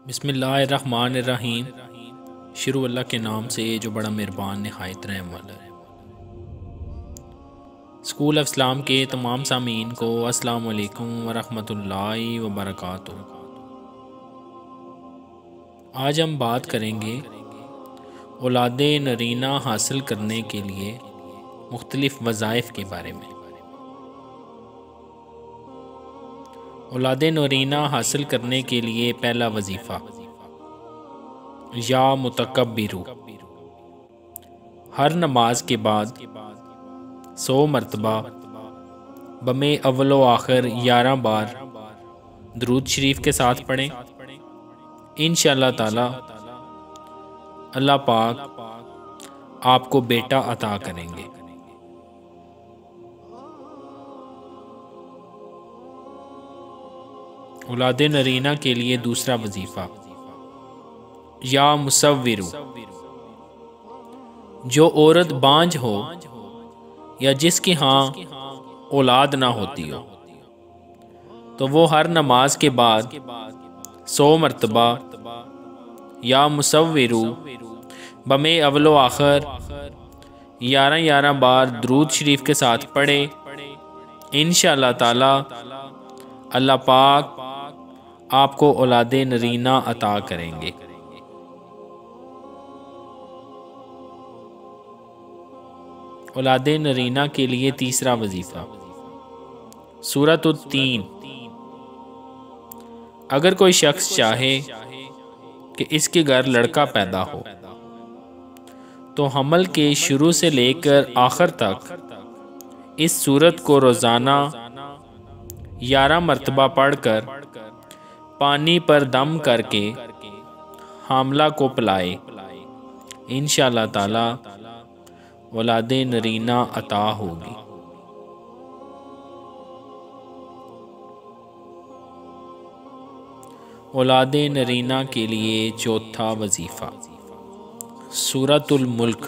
बिस्मिल्लाहिर्रहमानिर्रहीम। शुरू अल्लाह के नाम से जो बड़ा मेहरबान नहायत रहम वाला है। स्कूल ऑफ इस्लाम के तमाम सामीन को अस्सलाम वालेकुम वरहमतुल्लाहि वबरकातुहू। आज हम बात करेंगे औलादे नरीना हासिल करने के लिए मुख्तलिफ़ वज़ाइफ के बारे में। औलादे नरीना हासिल करने के लिए पहला वजीफ़ा, या मुतकब्बिरू, हर नमाज के बाद 100 मरतबा बमे अव्वलो आखिर 11 बार दरूद शरीफ के साथ पढ़ें। इंशाअल्लाह ताला अल्लाह पाक आपको बेटा अता करेंगे। औलादे नरीना के लिए दूसरा वजीफ़ा, या मुसव्विरू, जो औरत बांझ हो या जिसकी हाँ औलाद ना होती हो, तो वो हर नमाज के बाद 100 मरतबा या मुसव्विरू बमे अव्वलो आखिर 11 बार दरूद शरीफ के साथ पढ़े। इंशाअल्लाह ताला अल्लाह पाक आपको औलादे नरीना अता करेंगे। औलादे नरीना के लिए तीसरा वजीफ़ा, सूरत-उत-तीन। अगर कोई शख्स चाहे कि इसके घर लड़का पैदा हो तो हमल के शुरू से लेकर आखिर तक इस सूरत को रोज़ाना 11 मरतबा पढ़कर पानी पर दम करके हामला को पिलाए। इंशाअल्लाह ताला औलादे नरीना अता होगी। औलादे नरीना के लिए चौथा वजीफ़ा, सूरतुल मुल्क।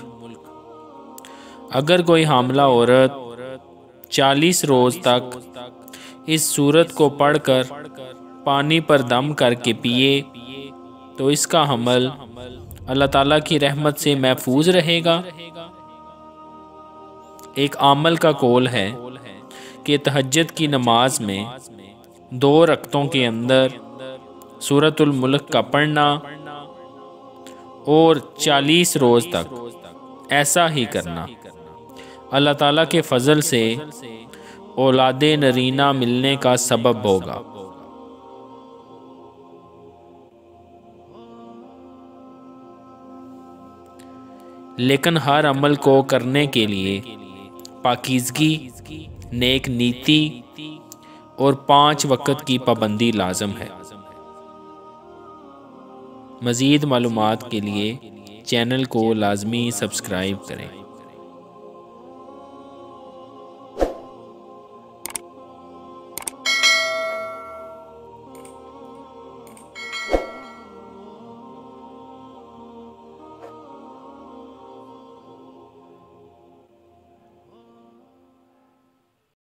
अगर कोई हामला औरत 40 रोज़ तक इस सूरत को पढ़कर पानी पर दम करके पिए तो इसका हमल अल्लाह ताला की रहमत से महफूज रहेगा। एक आमल का कौल है कि तहज्जुद की नमाज में 2 रकतों के अंदर सूरतुल मुल्क का पढ़ना और 40 रोज़ तक ऐसा ही करना अल्लाह ताला के फजल से औलादे नरीना मिलने का सबब होगा। लेकिन हर अमल को करने के लिए पाकीज़गी, नेक नीति और 5 वक़्त की पाबंदी लाज़म है। मज़ीद मालूमात के लिए चैनल को लाज़मी सब्सक्राइब करें।